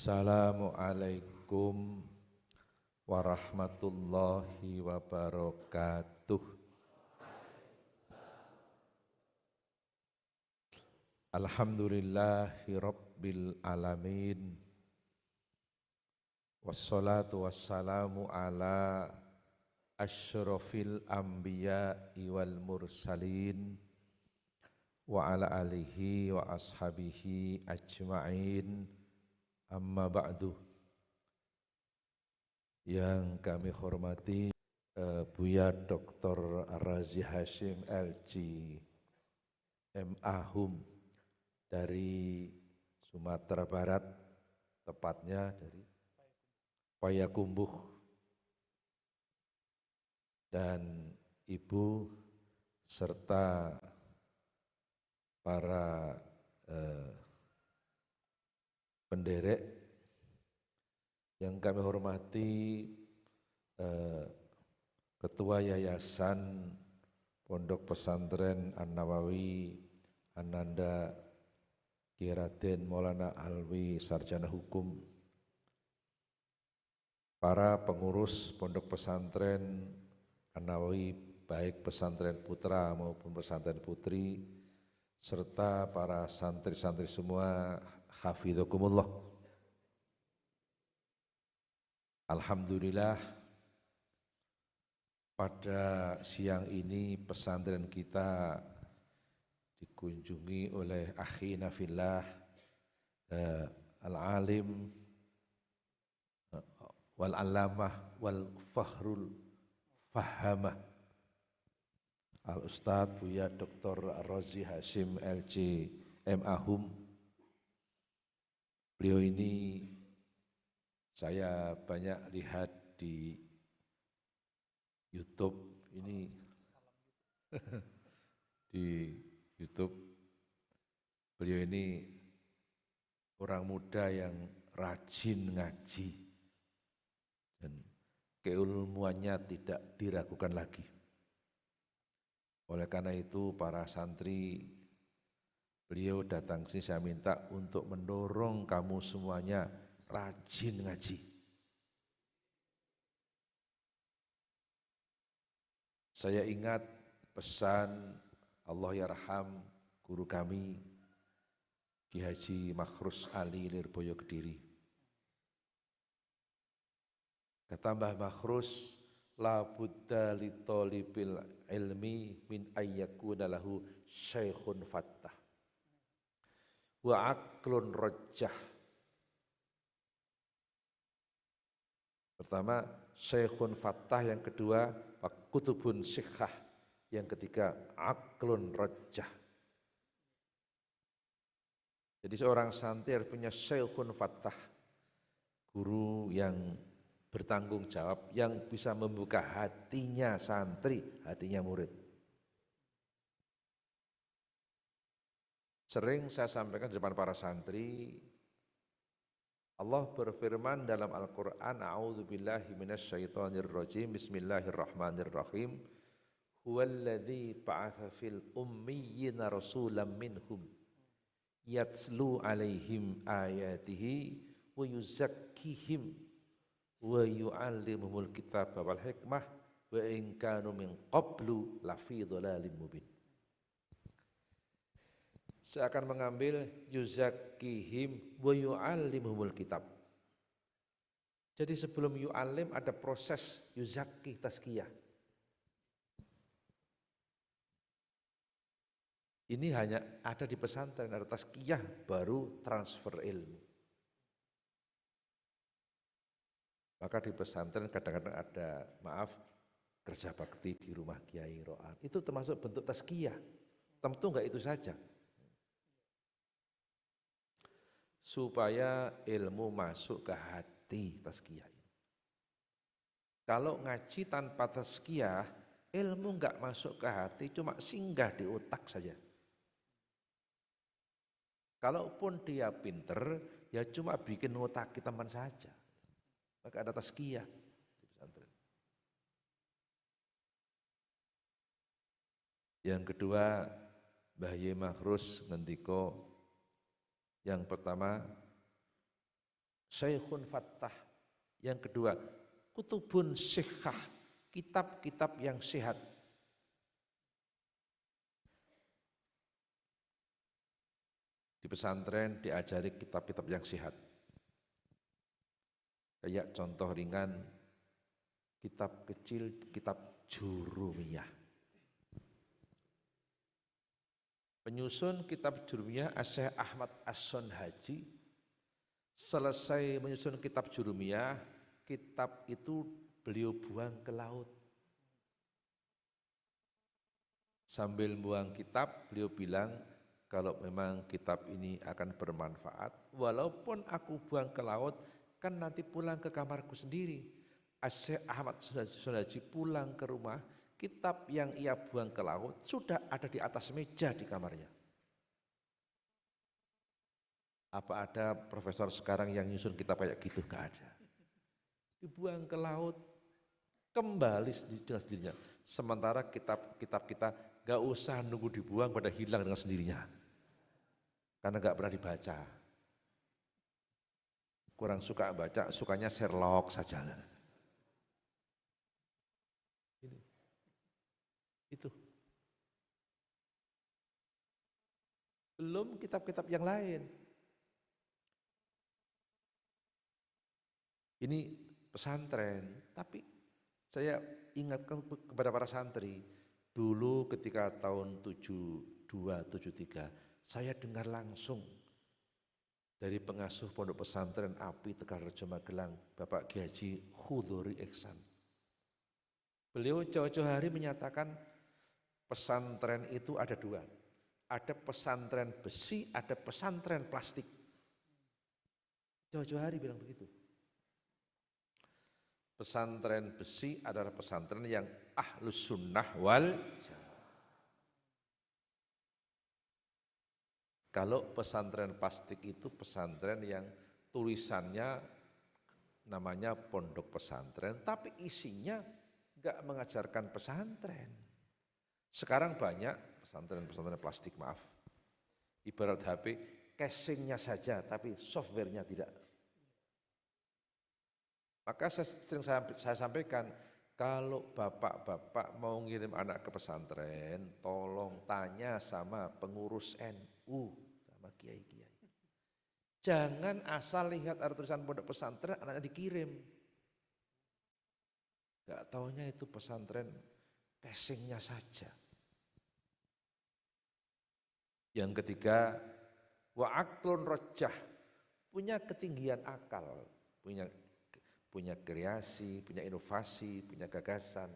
Assalamualaikum warahmatullahi wabarakatuh. Alhamdulillahi rabbil alamin. Wassalatu wassalamu ala asyrafil anbiya'i wal mursalin wa ala alihi wa ashabihi ajma'in. Amma ba'du. Yang kami hormati Buya Dr. Razi Hashim LG MA.Hum dari Sumatera Barat, tepatnya dari Payakumbuh, dan Ibu serta para penderek yang kami hormati, Ketua Yayasan Pondok Pesantren An-Nawawi Ananda Kiai Raden Maulana Alwi Sarjana Hukum, para pengurus Pondok Pesantren An-Nawawi baik pesantren putra maupun pesantren putri, serta para santri-santri semua, hafidzakumullah. Alhamdulillah, pada siang ini pesantren kita dikunjungi oleh akhina fillah, al-alim wal alamah wal fahrul fahamah, Al-Ustadz Buya Dr. Razi Hashim LG MA.Hum. Beliau ini saya banyak lihat di YouTube ini, di YouTube. Beliau ini orang muda yang rajin ngaji dan keilmuannya tidak diragukan lagi. Oleh karena itu para santri, beliau datang sini, saya minta untuk mendorong kamu semuanya rajin ngaji. Saya ingat pesan Allah yarham guru kami Ki Haji Makhrus Ali Lirboyo Kediri. Kata Mbah Makhrus, la budda li talibil ilmi min ayyakuna lahu syaikhun fattah wa aqlun rajjah. Pertama, syaikhun fattah, yang kedua kutubun sikhah, yang ketiga aqlun rajjah. Jadi seorang santri harus punya syaikhun fattah, guru yang bertanggung jawab, yang bisa membuka hatinya santri, hatinya murid. Sering saya sampaikan di depan para santri, Allah berfirman dalam Al-Quran, a'udzubillahi minasyaitonirrajim, bismillahirrahmanirrahim, huwallazi ba'atha fil ummiyina rasulam minhum yatslu alaihim ayatihi wa yuzakkihim wa yu'allimuhumul kitab wal hikmah wa in kanu min qablu lafi dhalalim mubin. Saya akan mengambil yuzakkihim wa yu'allimuhumul kitab. Jadi sebelum yu'allim ada proses yuzakki, tazkiyah. Ini hanya ada di pesantren, ada tazkiyah baru transfer ilmu. Maka di pesantren kadang-kadang ada, kerja bakti di rumah Kiai Ro'an. Itu termasuk bentuk tazkiyah. Tentu enggak itu saja. Supaya ilmu masuk ke hati, tazkiyah. Kalau ngaji tanpa tazkiyah, ilmu enggak masuk ke hati, cuma singgah di otak saja. Kalaupun dia pinter, ya cuma bikin otak teman saja. Maka ada tazkiyah di pesantren. Yang kedua, Mbah Yai Makhrus ngendika, yang pertama Syekhun Fattah. Yang kedua, kutubun sihhah, kitab-kitab yang sehat. Di pesantren diajari kitab-kitab yang sehat. Kayak contoh ringan, kitab kecil, kitab Jurumiyah. Penyusun kitab Jurumiyah Syekh Ahmad As-Sonhaji. Selesai menyusun kitab Jurumiyah, kitab itu beliau buang ke laut. Sambil buang kitab, beliau bilang, kalau memang kitab ini akan bermanfaat, walaupun aku buang ke laut, kan nanti pulang ke kamarku sendiri. Syekh Ahmad Sonhaji pulang ke rumah, kitab yang ia buang ke laut sudah ada di atas meja di kamarnya. Apa ada profesor sekarang yang nyusun kitab kayak gitu? Gak ada. Dibuang ke laut, kembali dengan sendirinya. Sementara kitab kita gak usah nunggu dibuang pada hilang dengan sendirinya. Karena gak pernah dibaca. Kurang suka baca, sukanya Sherlock saja. Itu. Belum kitab-kitab yang lain. Ini pesantren, tapi saya ingatkan kepada para santri, dulu ketika tahun 72, 73, saya dengar langsung dari pengasuh Pondok Pesantren API Tegal Rejo Magelang, Bapak Kiai Haji Khudhuri Ihsan. Beliau jauh-jauh hari menyatakan pesantren itu ada dua, ada pesantren besi, ada pesantren plastik. Jauh-jauh hari bilang begitu. Pesantren besi adalah pesantren yang ahlus sunnah wal jamaah. Kalau pesantren plastik itu pesantren yang tulisannya namanya pondok pesantren, tapi isinya enggak mengajarkan pesantren. Sekarang banyak pesantren-pesantren plastik, maaf. Ibarat HP, casingnya saja, tapi softwarenya tidak. Maka sering saya sampaikan, kalau bapak-bapak mau ngirim anak ke pesantren, tolong tanya sama pengurus NU, sama kiai-kiai. Jangan asal lihat ada tulisan pondok pesantren, anaknya dikirim. Gak taunya itu pesantren, casingnya saja. Yang ketiga, wa aqlun rojah, punya ketinggian akal, punya kreasi, punya inovasi, punya gagasan.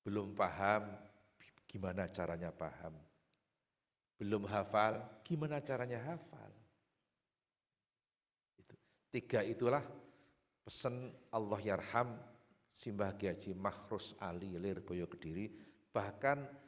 Belum paham, gimana caranya paham. Belum hafal, gimana caranya hafal. Tiga itulah pesan Allah Yarham Simbah Kiai Haji Makhrus Ali Lirboyo Kediri. Bahkan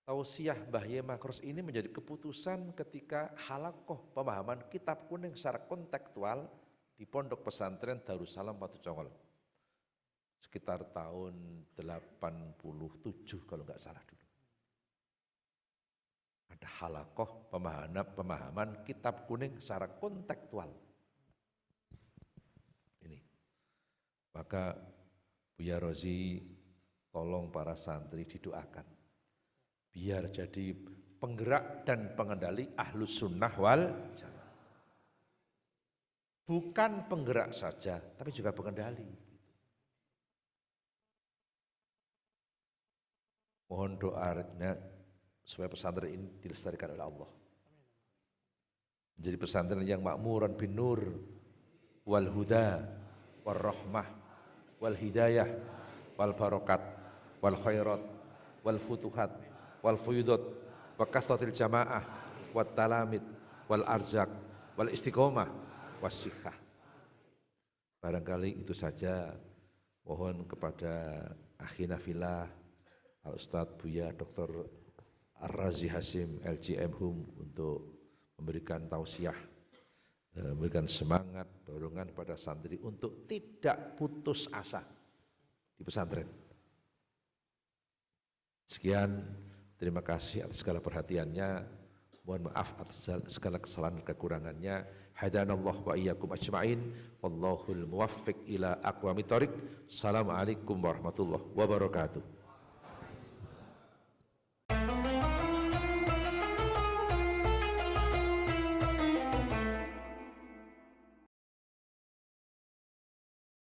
tausiah Mbah Yai Makhrus ini menjadi keputusan ketika halakoh pemahaman kitab kuning secara kontekstual di Pondok Pesantren Darussalam Watu Congol. Sekitar tahun 87 kalau enggak salah dulu. Ada halakoh pemahaman kitab kuning secara kontekstual. Ini. Maka Buya Rozi tolong para santri didoakan. Biar jadi penggerak dan pengendali ahlus sunnah wal jamaah. Bukan penggerak saja, tapi juga pengendali. Mohon doanya supaya pesantren ini dilestarikan oleh Allah. Menjadi pesantren yang makmuran bin nur, wal huda, wal rahmah, wal hidayah, wal barokat, wal khairat, wal futuhat, wal fuyudot, wa kasratil jamaah, wat talamid, wal arzak, wal istiqomah, wasihah. Barangkali itu saja. Mohon kepada akhina fillah Al-Ustadz Buya Dr. Ar-Razi Hasim LGM Hum untuk memberikan tausiah, memberikan semangat, dorongan pada santri untuk tidak putus asa di pesantren. Sekian, terima kasih atas segala perhatiannya. Mohon maaf atas segala kesalahan dan kekurangannya. Hadanallah wa iyyakum ajma'in. Wallahul muwaffiq ila aqwamit thoriq. Assalamualaikum warahmatullahi wabarakatuh.